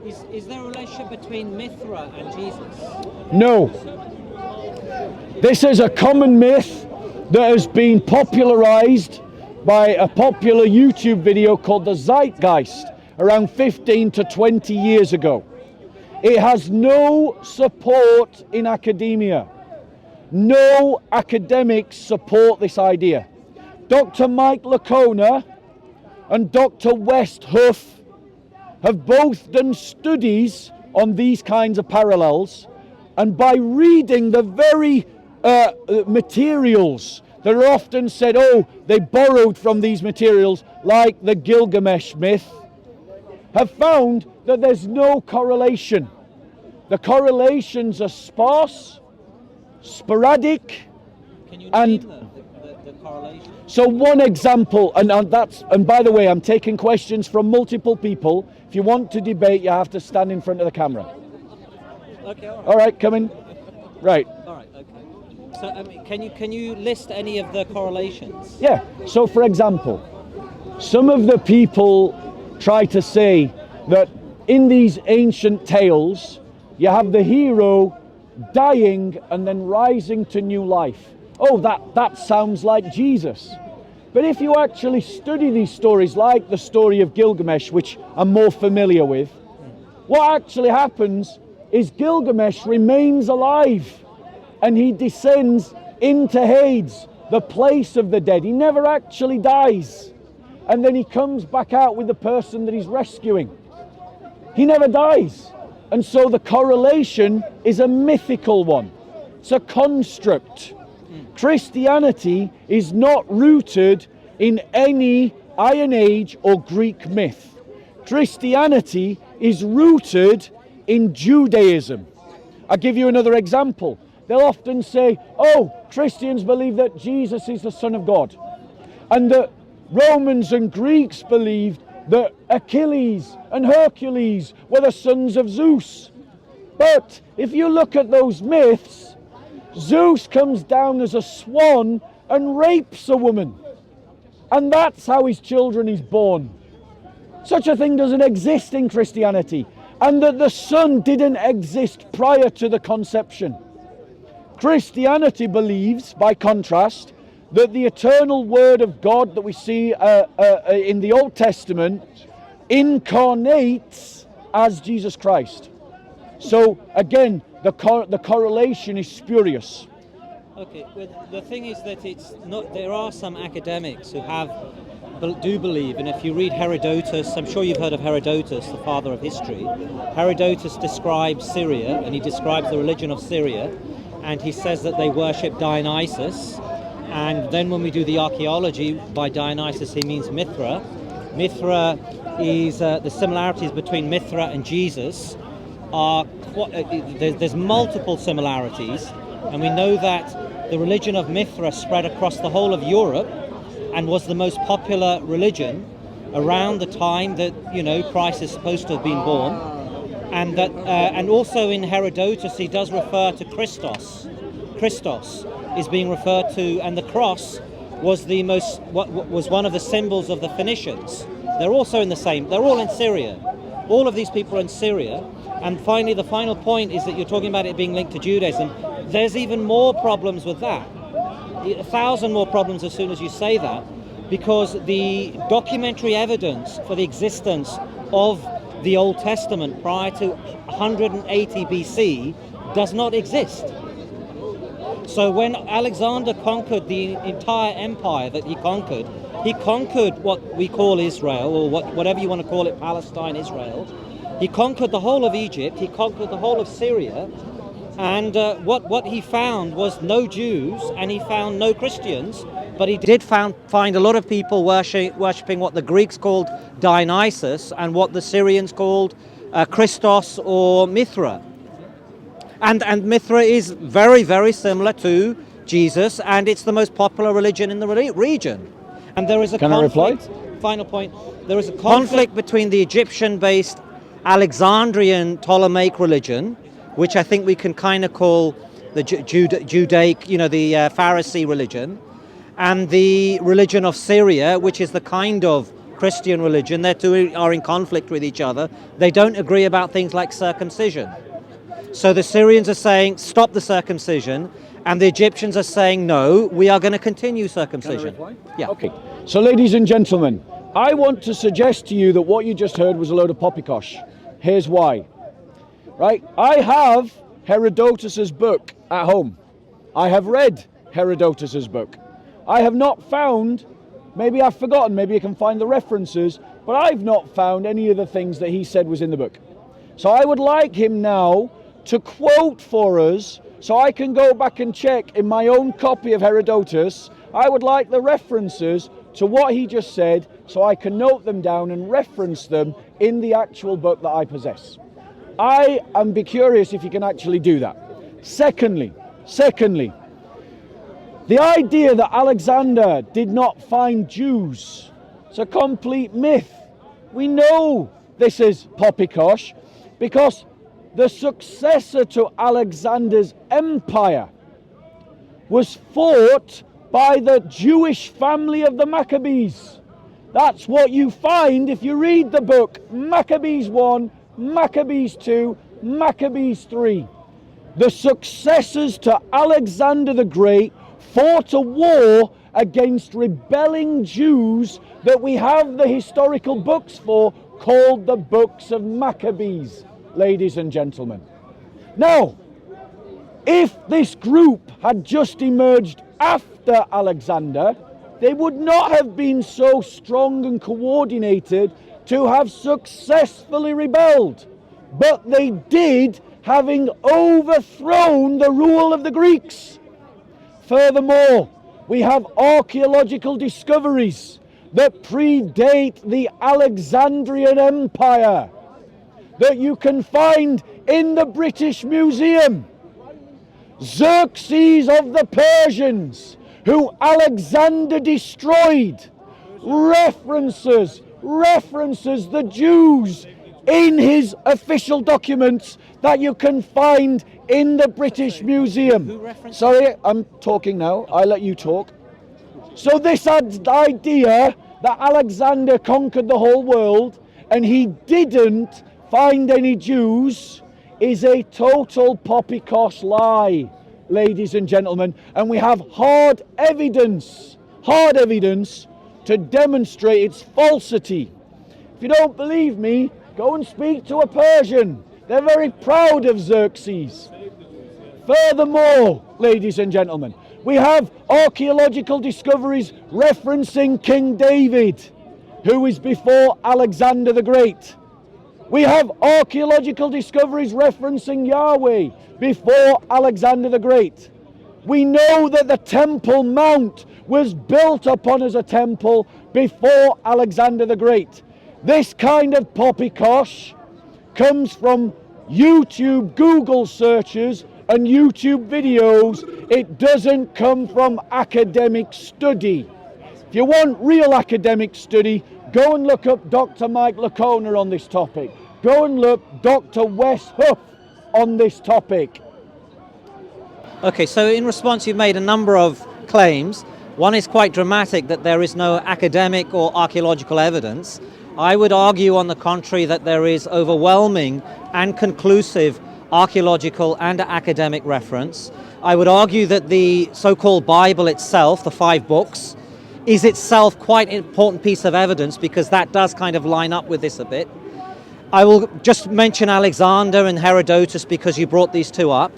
Is there a relationship between Mithra and Jesus? No. This is a common myth that has been popularized by a popular YouTube video called the Zeitgeist around 15 to 20 years ago. It has no support in academia. No academics support this idea. Dr. Mike Lacona and Dr. West Huff have both done studies on these kinds of parallels, and by reading the very materials that are often said, oh, they borrowed from these materials, like the Gilgamesh myth, have found that there's no correlation. The correlations are sparse, sporadic, Can you and name the correlation? so one example, and by the way, I'm taking questions from multiple people. If you want to debate, you have to stand in front of the camera. Okay, all right. All right, come in. Right. All right, okay. So can you list any of the correlations? Yeah. So for example, some of the people try to say that in these ancient tales, you have the hero dying and then rising to new life. Oh, that sounds like Jesus. But if you actually study these stories, like the story of Gilgamesh, which I'm more familiar with, what actually happens is Gilgamesh remains alive and he descends into Hades, the place of the dead. He never actually dies. And then he comes back out with the person that he's rescuing. He never dies. And so the correlation is a mythical one. It's a construct. Christianity is not rooted in any Iron Age or Greek myth. Christianity is rooted in Judaism. I'll give you another example. They'll often say, oh, Christians believe that Jesus is the Son of God, and that Romans and Greeks believed that Achilles and Hercules were the sons of Zeus. But if you look at those myths, Zeus comes down as a swan and rapes a woman. And that's how his children is born. Such a thing doesn't exist in Christianity. And that the Son didn't exist prior to the conception. Christianity believes, by contrast, that the eternal Word of God that we see in the Old Testament incarnates as Jesus Christ. So again, the correlation is spurious. Okay, well, the thing is that it's not. There are some academics who do believe, and if you read Herodotus, I'm sure you've heard of Herodotus, the father of history. Herodotus describes Syria, and he describes the religion of Syria, and he says that they worship Dionysus. And then when we do the archaeology, by Dionysus he means Mithra. Mithra is the similarities between Mithra and Jesus are there's multiple similarities, and we know that the religion of Mithra spread across the whole of Europe and was the most popular religion around the time that Christ is supposed to have been born, and that and also in Herodotus he does refer to Christos. Christos is being referred to, and the cross was was one of the symbols of the Phoenicians. They're also they're all in Syria. All of these people are in Syria. And finally, the final point is that you're talking about it being linked to Judaism. There's even more problems with that. 1,000 more problems as soon as you say that, because the documentary evidence for the existence of the Old Testament prior to 180 BC does not exist. So when Alexander conquered the entire empire that he conquered what we call Israel, or whatever you want to call it, Palestine, Israel. He conquered the whole of Egypt, he conquered the whole of Syria, and what he found was no Jews, and he found no Christians, but he did find a lot of people worshipping what the Greeks called Dionysus and what the Syrians called Christos or Mithra. And Mithra is very, very similar to Jesus, and it's the most popular religion in the region. And there is a conflict. Final point. There is a conflict between the Egyptian-based Alexandrian Ptolemaic religion, which I think we can kind of call the Judaic, the Pharisee religion, and the religion of Syria, which is the kind of Christian religion. They two are in conflict with each other. They don't agree about things like circumcision. So the Syrians are saying, stop the circumcision, and the Egyptians are saying, no, we are going to continue circumcision. Can I reply? Yeah. Okay. So, ladies and gentlemen, I want to suggest to you that what you just heard was a load of poppycock. Here's why. Right? I have Herodotus's book at home. I have read Herodotus's book. I have not found, maybe I've forgotten, maybe you can find the references, but I've not found any of the things that he said was in the book. So I would like him now to quote for us, so I can go back and check in my own copy of Herodotus. I would like the references to what he just said, so I can note them down and reference them in the actual book that I possess. I am be curious if you can actually do that. Secondly, the idea that Alexander did not find Jews, it's a complete myth. We know this is poppycock because the successor to Alexander's empire was fought by the Jewish family of the Maccabees. That's what you find if you read the book Maccabees 1, Maccabees 2, Maccabees 3. The successors to Alexander the Great fought a war against rebelling Jews that we have the historical books for, called the books of Maccabees, ladies and gentlemen. Now, if this group had just emerged after Alexander, they would not have been so strong and coordinated to have successfully rebelled. But they did, having overthrown the rule of the Greeks. Furthermore, we have archaeological discoveries that predate the Alexandrian Empire that you can find in the British Museum. Xerxes of the Persians, who Alexander destroyed, references the Jews in his official documents that you can find in the British Museum. Sorry, I'm talking now. I let you talk. So this idea that Alexander conquered the whole world and he didn't find any Jews is a total poppycock lie, ladies and gentlemen. And we have hard evidence to demonstrate its falsity. If you don't believe me, go and speak to a Persian. They're very proud of Xerxes. Furthermore, ladies and gentlemen, we have archaeological discoveries referencing King David, who is before Alexander the Great. We have archaeological discoveries referencing Yahweh before Alexander the Great. We know that the Temple Mount was built upon as a temple before Alexander the Great. This kind of poppycock comes from YouTube, Google searches and YouTube videos. It doesn't come from academic study. If you want real academic study, go and look up Dr. Mike Lacona on this topic. Go and look Dr. Wes Huff on this topic. Okay, so in response you've made a number of claims. One is quite dramatic, that there is no academic or archaeological evidence. I would argue on the contrary that there is overwhelming and conclusive archaeological and academic reference. I would argue that the so-called Bible itself, the 5 books, is itself quite an important piece of evidence, because that does kind of line up with this a bit. I will just mention Alexander and Herodotus because you brought these two up.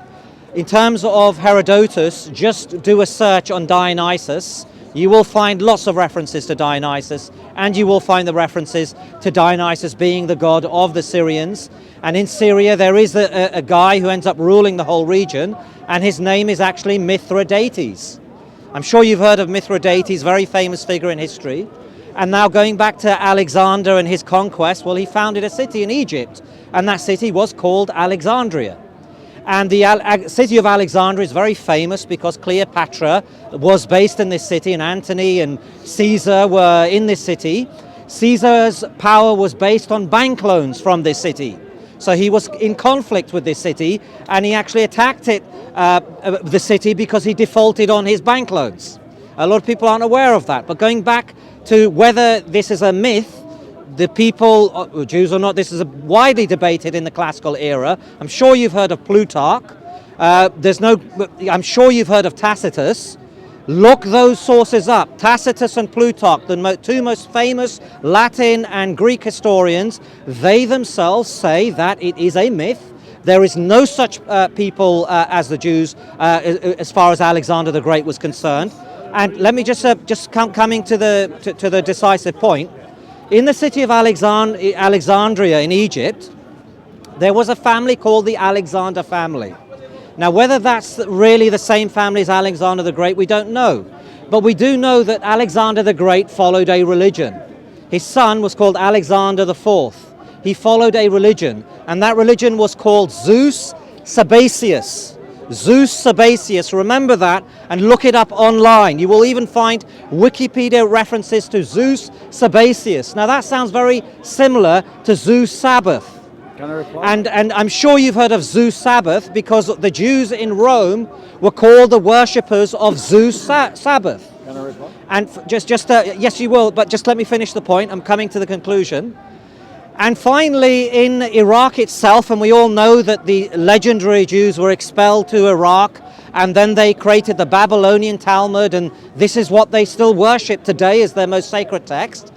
In terms of Herodotus, just do a search on Dionysus. You will find lots of references to Dionysus, and you will find the references to Dionysus being the god of the Syrians. And in Syria there is a guy who ends up ruling the whole region, and his name is actually Mithra. I'm sure you've heard of Mithra, very famous figure in history. And now going back to Alexander and his conquest, well, he founded a city in Egypt, and that city was called Alexandria. And the city of Alexandria is very famous because Cleopatra was based in this city, and Antony and Caesar were in this city. Caesar's power was based on bank loans from this city. So he was in conflict with this city, and he actually attacked the city because he defaulted on his bank loans. A lot of people aren't aware of that. But going back to whether this is a myth. The people, Jews or not, this is widely debated in the classical era. I'm sure you've heard of Plutarch. I'm sure you've heard of Tacitus. Look those sources up. Tacitus and Plutarch, the two most famous Latin and Greek historians, they themselves say that it is a myth. There is no such people as the Jews as far as Alexander the Great was concerned. And let me just coming to the decisive point. In the city of Alexandria in Egypt, there was a family called the Alexander family. Now, whether that's really the same family as Alexander the Great, we don't know. But we do know that Alexander the Great followed a religion. His son was called Alexander the Fourth. He followed a religion, and that religion was called Zeus Sabazius. Zeus Sabazius, remember that, and look it up online. You will even find Wikipedia references to Zeus Sabazius. Now that sounds very similar to Zeus Sabbath. Can I reply? And I'm sure you've heard of Zeus Sabbath because the Jews in Rome were called the worshippers of Zeus Sabbath. Can I reply? And yes, you will, but just let me finish the point. I'm coming to the conclusion. And finally, in Iraq itself, and we all know that the legendary Jews were expelled to Iraq, and then they created the Babylonian Talmud, and this is what they still worship today as their most sacred text.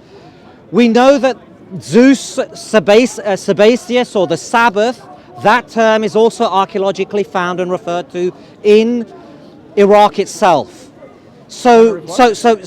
We know that Zeus Sabazius, or the Sabbath, that term is also archaeologically found and referred to in Iraq itself. So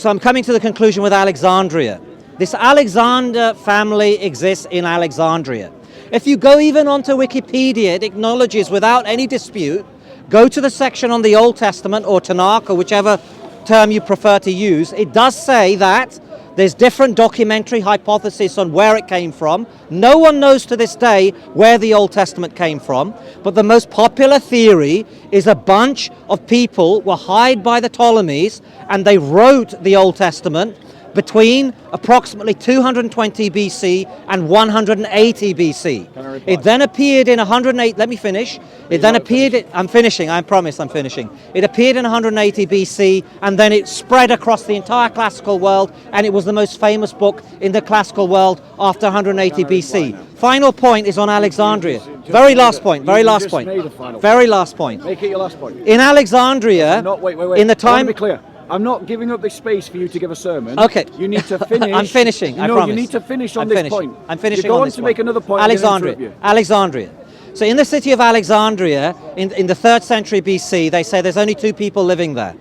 I'm coming to the conclusion with Alexandria. This Alexander family exists in Alexandria. If you go even onto Wikipedia, it acknowledges without any dispute, go to the section on the Old Testament or Tanakh or whichever term you prefer to use, it does say that there's different documentary hypotheses on where it came from. No one knows to this day where the Old Testament came from, but the most popular theory is a bunch of people were hired by the Ptolemies and they wrote the Old Testament between approximately 220 BC and 180 BC. It then appeared in 108, let me finish. It then appeared, I'm finishing, I promise I'm finishing. It appeared in 180 BC and then it spread across the entire classical world, and it was the most famous book in the classical world after 180 BC. Final point is on Alexandria. Very last point. Very last point. Make it your last point. In Alexandria, wait. in the time... Be clear. I'm not giving up the space for you to give a sermon. Okay. You need to finish. I'm finishing, I promise. You need to finish on this point. I'm finishing you go on on this to point. make another point. Alexandria. So in the city of Alexandria, in the 3rd century BC, they say there's only 2 people living there.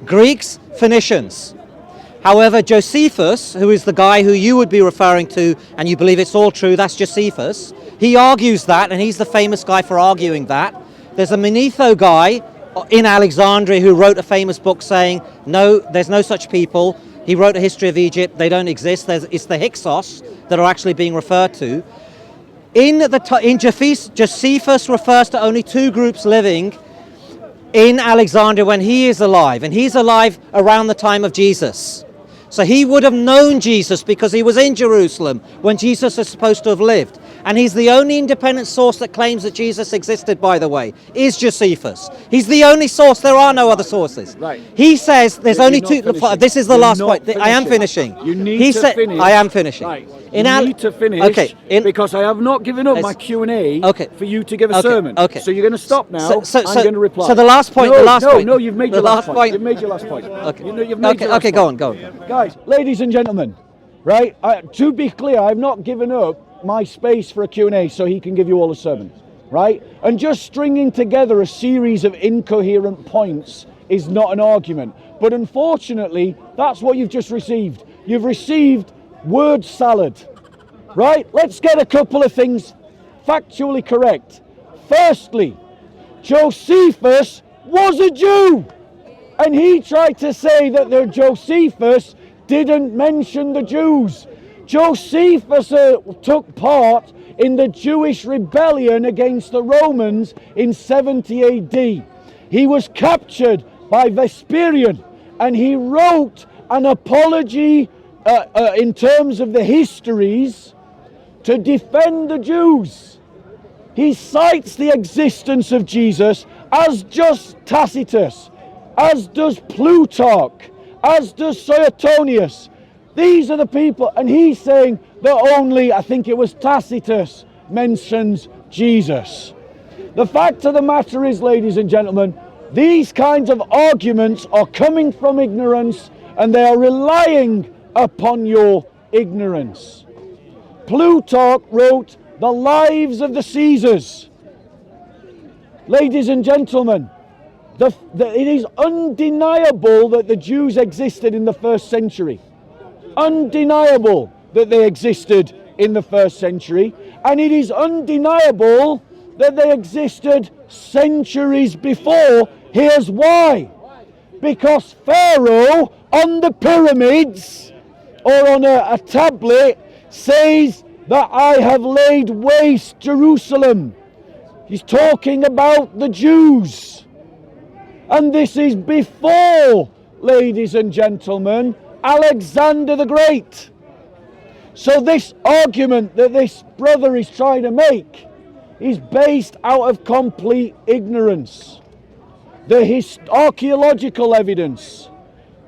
Greeks, Phoenicians. However, Josephus, who is the guy who you would be referring to, and you believe it's all true, that's Josephus, he argues that, and he's the famous guy for arguing that. There's a Manetho guy in Alexandria who wrote a famous book saying, no, there's no such people. He wrote a history of Egypt. They don't exist. It's the Hyksos that are actually being referred to. Josephus refers to only 2 groups living in Alexandria when he is alive, and he's alive around the time of Jesus. So he would have known Jesus because he was in Jerusalem when Jesus is supposed to have lived. And he's the only independent source that claims that Jesus existed, by the way, is Josephus. He's the only source. There are no other sources. Right. He says there's only 2. This is the last point. Finishing. I am finishing. You need to finish. I am finishing. Right. You need to finish. Okay. Because I have not given up my Q&A for you to give a sermon. Okay. So you're going to stop now. I'm going to reply. So the last point. No, you've made your last point. You've made your last point. Okay. You've made your last point. Go on. Guys, ladies and gentlemen, right? To be clear, I've not given up my space for a Q&A so he can give you all a sermon, right? And just stringing together a series of incoherent points is not an argument. But unfortunately, that's what you've just received. You've received word salad, right? Let's get a couple of things factually correct. Firstly, Josephus was a Jew, and he tried to say that the Josephus didn't mention the Jews. Josephus took part in the Jewish rebellion against the Romans in 70 AD. He was captured by Vespasian, and he wrote an apology in terms of the histories to defend the Jews. He cites the existence of Jesus, as does Tacitus, as does Plutarch, as does Suetonius. These are the people, and he's saying that only, I think it was Tacitus, mentions Jesus. The fact of the matter is, ladies and gentlemen, these kinds of arguments are coming from ignorance, and they are relying upon your ignorance. Plutarch wrote the lives of the Caesars. Ladies and gentlemen, it is undeniable that the Jews existed in the first century. Undeniable that they existed in the first century, and it is undeniable that they existed centuries before. Here's why. Because Pharaoh on the pyramids or on a tablet says that I have laid waste Jerusalem. He's talking about the Jews. And this is before, ladies and gentlemen, Alexander the Great. So this argument that this brother is trying to make is based out of complete ignorance. The archaeological evidence,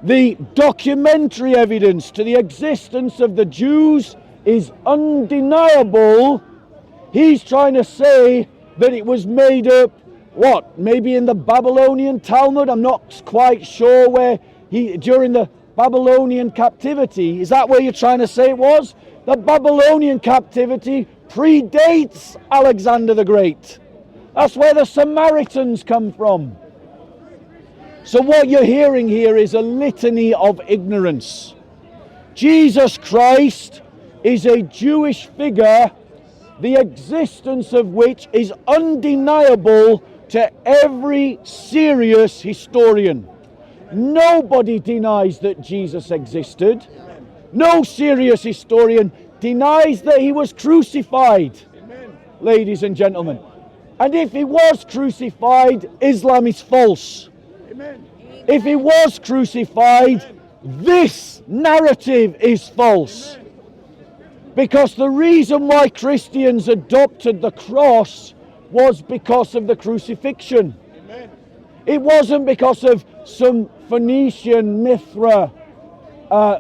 the documentary evidence to the existence of the Jews is undeniable. He's trying to say that it was made up, maybe in the Babylonian Talmud. I'm not quite sure where during the Babylonian captivity. Is that where you're trying to say it was? The Babylonian captivity predates Alexander the Great. That's where the Samaritans come from. So what you're hearing here is a litany of ignorance. Jesus Christ is a Jewish figure, the existence of which is undeniable to every serious historian. Nobody denies that Jesus existed. No serious historian denies that he was crucified. Amen. Ladies and gentlemen. And if he was crucified, Islam is false. Amen. If he was crucified, this narrative is false. Amen. Because the reason why Christians adopted the cross was because of the crucifixion. Amen. It wasn't because of some Phoenician Mithra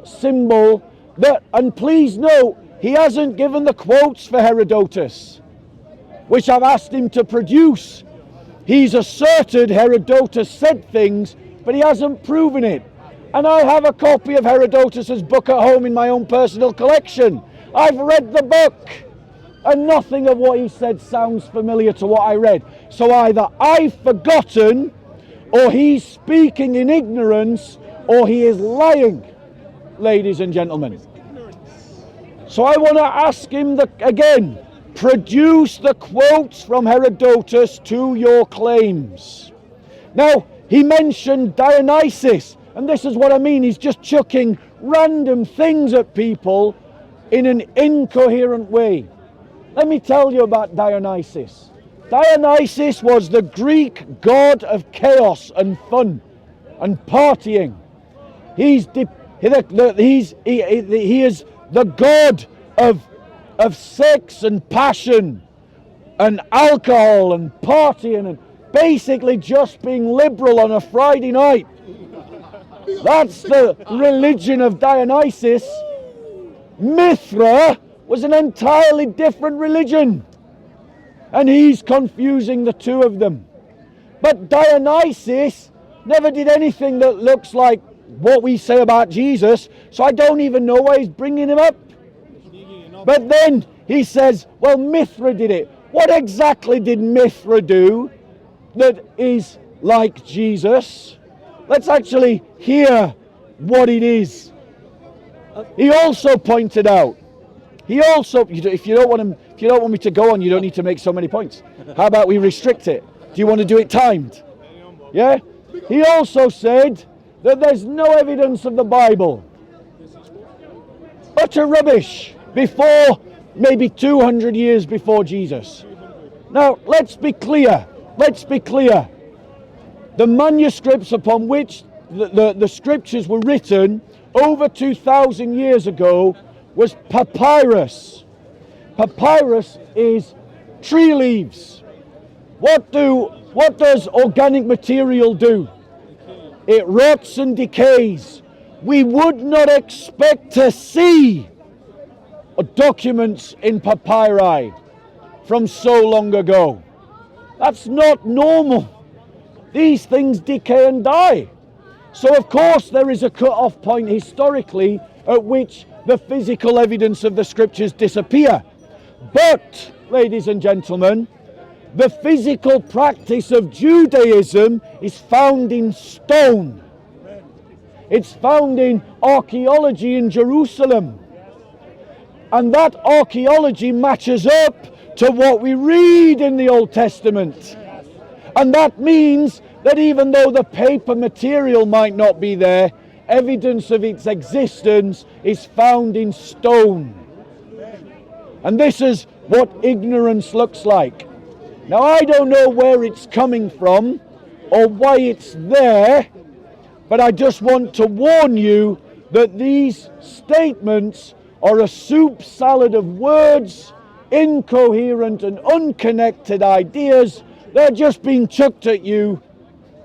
symbol. And please note, he hasn't given the quotes for Herodotus, which I've asked him to produce. He's asserted Herodotus said things, but he hasn't proven it. And I have a copy of Herodotus's book at home in my own personal collection. I've read the book, and nothing of what he said sounds familiar to what I read. So either I've forgotten, or he's speaking in ignorance, or he is lying, ladies and gentlemen. So I want to ask him again, produce the quotes from Herodotus to your claims. Now, he mentioned Dionysus, and this is what I mean. He's just chucking random things at people in an incoherent way. Let me tell you about Dionysus. Dionysus was the Greek god of chaos and fun and partying. He is the god of sex and passion and alcohol and partying and basically just being liberal on a Friday night. That's the religion of Dionysus. Mithra was an entirely different religion, and he's confusing the two of them. But Dionysus never did anything that looks like what we say about Jesus, so I don't even know why he's bringing him up. But then he says, well, Mithra did it. What exactly did Mithra do that is like Jesus? Let's actually hear what it is. He also pointed out, if you don't want me to go on, you don't need to make so many points. How about we restrict it? Do you want to do it timed? Yeah? He also said that there's no evidence of the Bible. Utter rubbish. Before, maybe 200 years before Jesus. Now, let's be clear. The manuscripts upon which the scriptures were written over 2,000 years ago was papyrus. Papyrus is tree leaves. What does organic material do? It rots and decays. we would not expect to see documents in papyri from so long ago. That's not normal. These things decay and die. So of course there is a cut-off point historically at which the physical evidence of the scriptures disappear. But, ladies and gentlemen, the physical practice of Judaism is found in stone. It's found in archaeology in Jerusalem. And that archaeology matches up to what we read in the Old Testament. And that means that even though the paper material might not be there, evidence of its existence is found in stone. And this is what ignorance looks like. Now, I don't know where it's coming from or why it's there, but I just want to warn you that these statements are a soup salad of words, incoherent and unconnected ideas. They're just being chucked at you.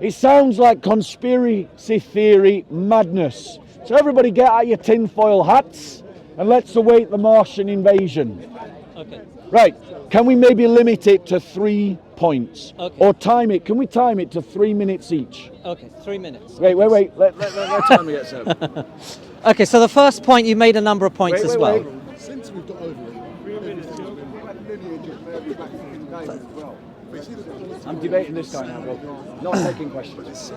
It sounds like conspiracy theory madness. So everybody get out your tinfoil hats and let's await the Martian invasion. Okay. Right, can we maybe limit it to 3 points? Okay. Or time it, can we time it to 3 minutes each? Okay, 3 minutes. Wait, let time get set. Okay, so the first point, you made a number of points as well. Since we've got over I'm debating this guy now, bro. Not taking questions.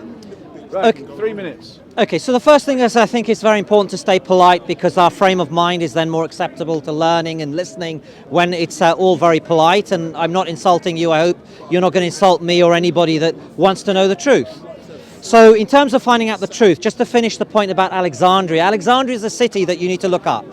Right, Okay. 3 minutes. Okay, so the first thing is I think it's very important to stay polite because our frame of mind is then more acceptable to learning and listening when it's all very polite, and I'm not insulting you. I hope you're not going to insult me or anybody that wants to know the truth. So in terms of finding out the truth, just to finish the point about Alexandria, Alexandria is a city that you need to look up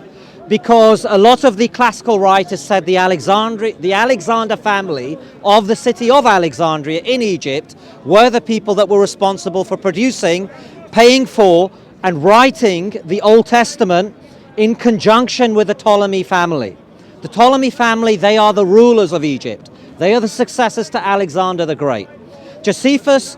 because a lot of the classical writers said the Alexander family of the city of Alexandria in Egypt were the people that were responsible for producing, paying for, and writing the Old Testament in conjunction with the Ptolemy family. The Ptolemy family, they are the rulers of Egypt. They are the successors to Alexander the Great. Josephus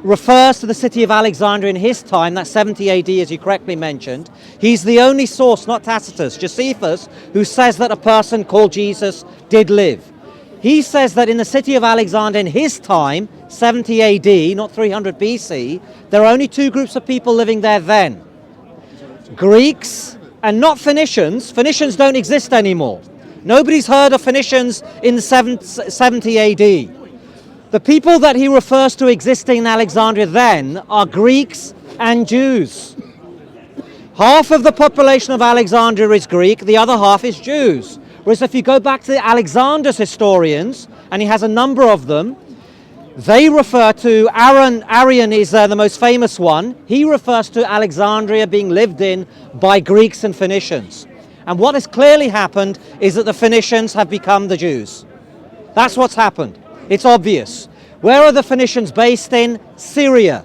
refers to the city of Alexandria in his time, that's 70 AD as you correctly mentioned. He's the only source, not Tacitus, Josephus, who says that a person called Jesus did live. He says that in the city of Alexandria in his time, 70 AD, not 300 BC, there are only 2 groups of people living there then. Greeks and not Phoenicians. Phoenicians don't exist anymore. Nobody's heard of Phoenicians in the 70 AD. The people that he refers to existing in Alexandria then are Greeks and Jews. Half of the population of Alexandria is Greek, the other half is Jews. Whereas if you go back to Alexander's historians, and he has a number of them, they refer to, Arian is the most famous one, he refers to Alexandria being lived in by Greeks and Phoenicians. And what has clearly happened is that the Phoenicians have become the Jews. That's what's happened. It's obvious. Where are the Phoenicians based in? Syria.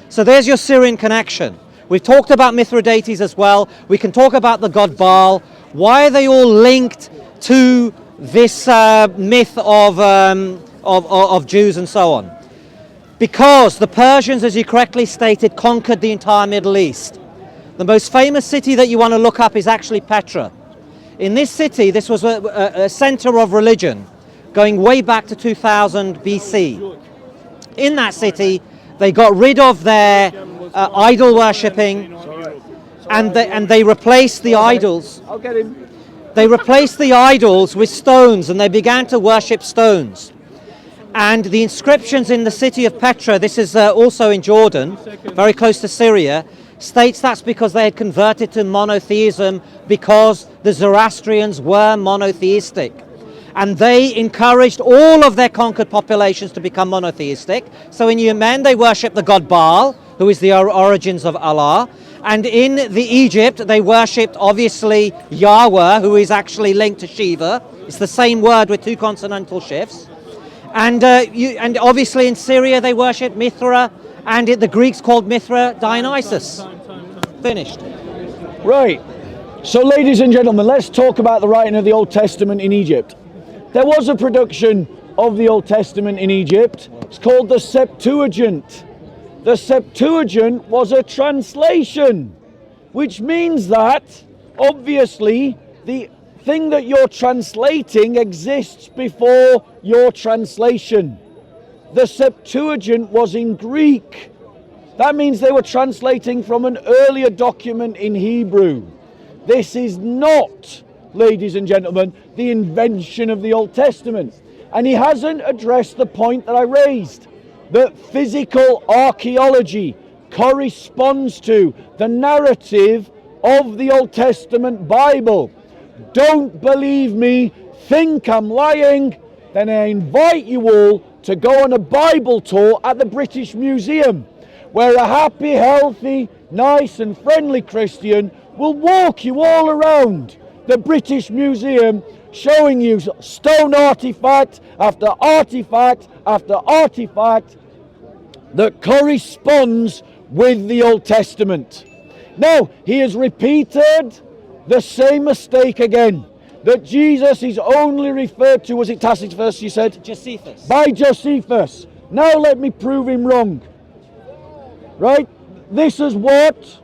So there's your Syrian connection. We've talked about Mithridates as well. We can talk about the god Baal. Why are they all linked to this myth of Jews and so on? Because the Persians, as you correctly stated, conquered the entire Middle East. The most famous city that you want to look up is actually Petra. In this city, this was a center of religion, going way back to 2000 BC. In that city, they got rid of their idol worshipping, and they replaced the idols. I'll get him. They replaced the idols with stones, and they began to worship stones. And the inscriptions in the city of Petra, this is also in Jordan, very close to Syria, states that's because they had converted to monotheism because the Zoroastrians were monotheistic. And they encouraged all of their conquered populations to become monotheistic. So in Yemen, they worship the god Baal, who is the origins of Allah. And in the Egypt, they worshipped, obviously, Yahweh, who is actually linked to Shiva. It's the same word with 2 consonantal shifts. And obviously in Syria, they worship Mithra, and the Greeks called Mithra Dionysus. Finished. Right. So, ladies and gentlemen, let's talk about the writing of the Old Testament in Egypt. There was a production of the Old Testament in Egypt. It's called the Septuagint. The Septuagint was a translation which means that, obviously, the thing that you're translating exists before your translation. The Septuagint was in Greek. That means they were translating from an earlier document in Hebrew. This is not, ladies and gentlemen, the invention of the Old Testament. And he hasn't addressed the point that I raised, that physical archaeology corresponds to the narrative of the Old Testament Bible. Don't believe me, think I'm lying, then I invite you all to go on a Bible tour at the British Museum, where a happy, healthy, nice and friendly Christian will walk you all around the British Museum, showing you stone artifact after artifact after artifact that corresponds with the Old Testament. Now, he has repeated the same mistake again, that Jesus is only referred to, was it Tacitus you said? Josephus. By Josephus. Now let me prove him wrong. Right? This is what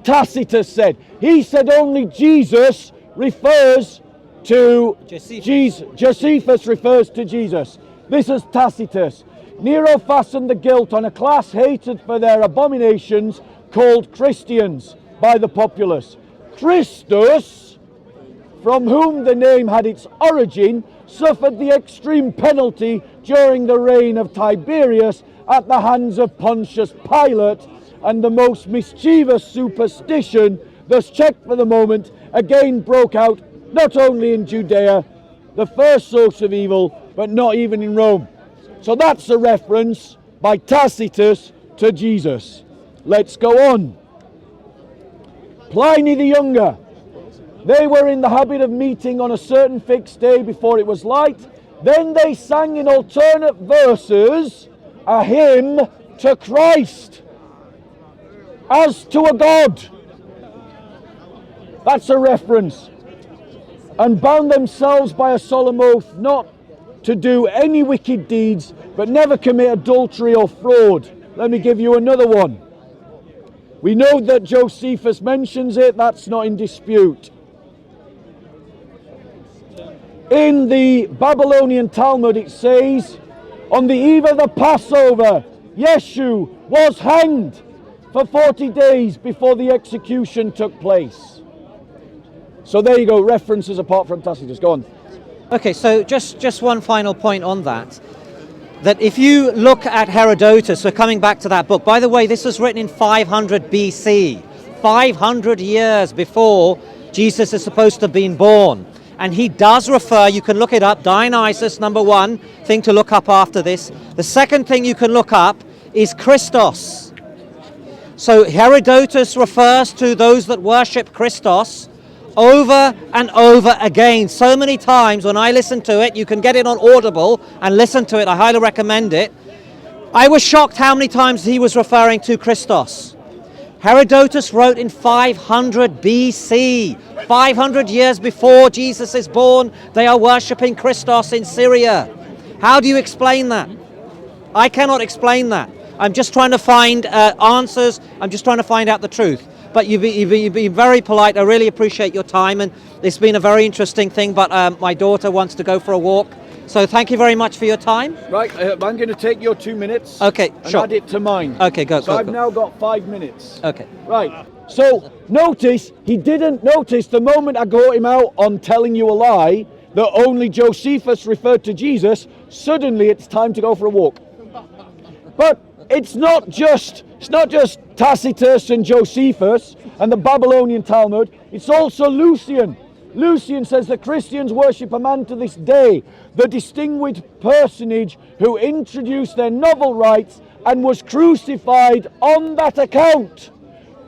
Tacitus said. He said only Jesus refers to Jesus. Josephus refers to Jesus. This is Tacitus. Nero fastened the guilt on a class hated for their abominations called Christians by the populace. Christus, from whom the name had its origin, suffered the extreme penalty during the reign of Tiberius at the hands of Pontius Pilate, and the most mischievous superstition, thus checked for the moment, again broke out not only in Judea, the first source of evil, but not even in Rome. So that's a reference by Tacitus to Jesus. Let's go on. Pliny the Younger. They were in the habit of meeting on a certain fixed day before it was light. Then they sang in alternate verses a hymn to Christ as to a God. That's a reference. And bound themselves by a solemn oath not to do any wicked deeds, but never commit adultery or fraud. Let me give you another one. We know that Josephus mentions it, that's not in dispute. In the Babylonian Talmud it says, on the eve of the Passover, Yeshu was hanged for 40 days before the execution took place. So there you go, references apart from Tacitus. Go on. Okay, so just one final point on that. That if you look at Herodotus, we're coming back to that book. By the way, this was written in 500 BC, 500 years before Jesus is supposed to have been born. And he does refer, you can look it up, Dionysus, number one thing to look up after this. The second thing you can look up is Christos. So Herodotus refers to those that worship Christos over and over again. So many times when I listen to it, you can get it on Audible and listen to it. I highly recommend it. I was shocked how many times he was referring to Christos. Herodotus wrote in 500 BC, 500 years before Jesus is born. They are worshipping Christos in Syria. How do you explain that? I cannot explain that. I'm just trying to find answers. I'm just trying to find out the truth. But you've been very polite. I really appreciate your time, and it's been a very interesting thing, but my daughter wants to go for a walk. So thank you very much for your time. Right, I'm going to take your 2 minutes. Okay, and sure. add it to mine. Okay, go. I've now got 5 minutes. Okay. Right, so notice, he didn't notice the moment I got him out on telling you a lie, that only Josephus referred to Jesus, suddenly it's time to go for a walk. But it's not just Tacitus and Josephus and the Babylonian Talmud, it's also Lucian. Lucian says that Christians worship a man to this day, the distinguished personage who introduced their novel rites and was crucified on that account.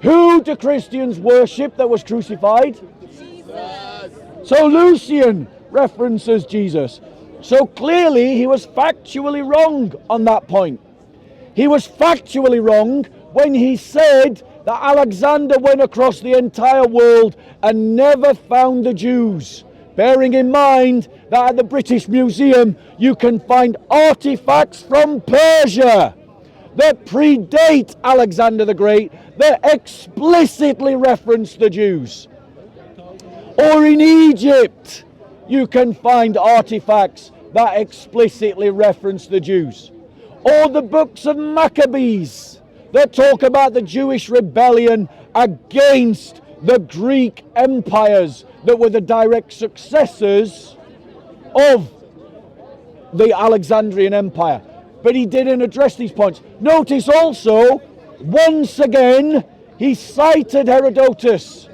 Who do Christians worship that was crucified? Jesus. So Lucian references Jesus. So clearly he was factually wrong on that point. He was factually wrong when he said that Alexander went across the entire world and never found the Jews. Bearing in mind that at the British Museum you can find artifacts from Persia that predate Alexander the Great that explicitly reference the Jews. Or in Egypt, you can find artifacts that explicitly reference the Jews. Or the books of Maccabees that talk about the Jewish rebellion against the Greek empires that were the direct successors of the Alexandrian Empire. But he didn't address these points. Notice also, once again, he cited Herodotus.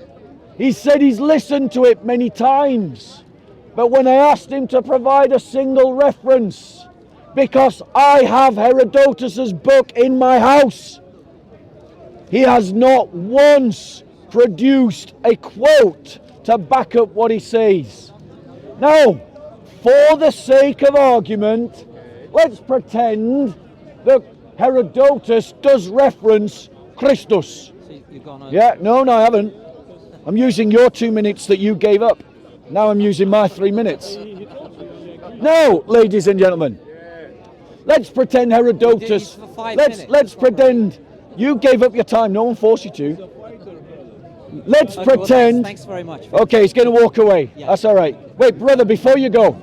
He said he's listened to it many times. But when I asked him to provide a single reference, because I have Herodotus's book in my house, he has not once produced a quote to back up what he says. Now, for the sake of argument, let's pretend that Herodotus does reference Christus. You've gone over. Yeah, no, I haven't. I'm using your 2 minutes that you gave up. Now I'm using my 3 minutes. Now, ladies and gentlemen, let's pretend Herodotus. Let's pretend you gave up your time. No one forced you to. Let's pretend. Well, thanks very much. Okay, he's going to walk away. Yeah. That's all right. Wait, brother, before you go.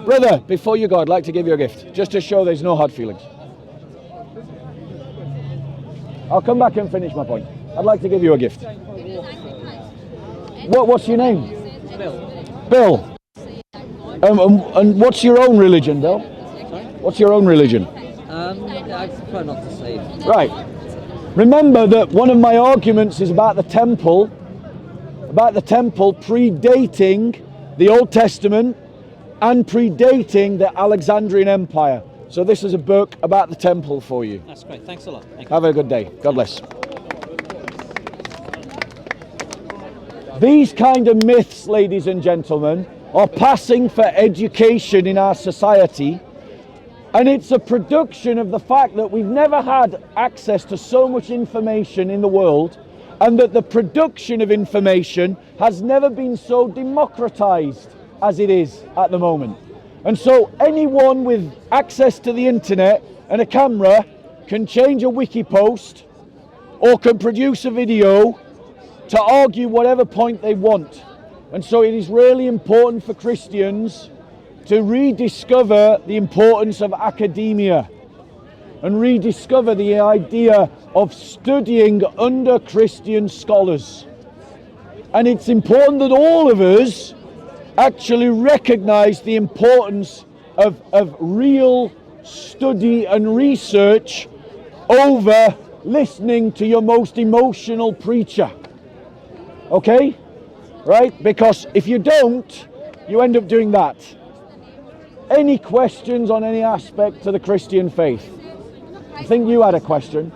Brother, before you go, I'd like to give you a gift, just to show there's no hard feelings. I'll come back and finish my point. I'd like to give you a gift. What's your name? Bill. Bill. And what's your own religion, Bill? Sorry? What's your own religion? I prefer not to say. Right. Remember that one of my arguments is about the temple predating the Old Testament and predating the Alexandrian Empire. So this is a book about the temple for you. That's great. Thanks a lot. Thank you. Have a good day. God bless. These kind of myths, ladies and gentlemen, are passing for education in our society, and it's a production of the fact that we've never had access to so much information in the world, and that the production of information has never been so democratized as it is at the moment. And so anyone with access to the internet and a camera can change a wiki post or can produce a video to argue whatever point they want. And so it is really important for Christians to rediscover the importance of academia and rediscover the idea of studying under Christian scholars. And it's important that all of us actually recognize the importance of real study and research over listening to your most emotional preacher. Okay? Right? Because if you don't, you end up doing that. Any questions on any aspect to the Christian faith? I think you had a question.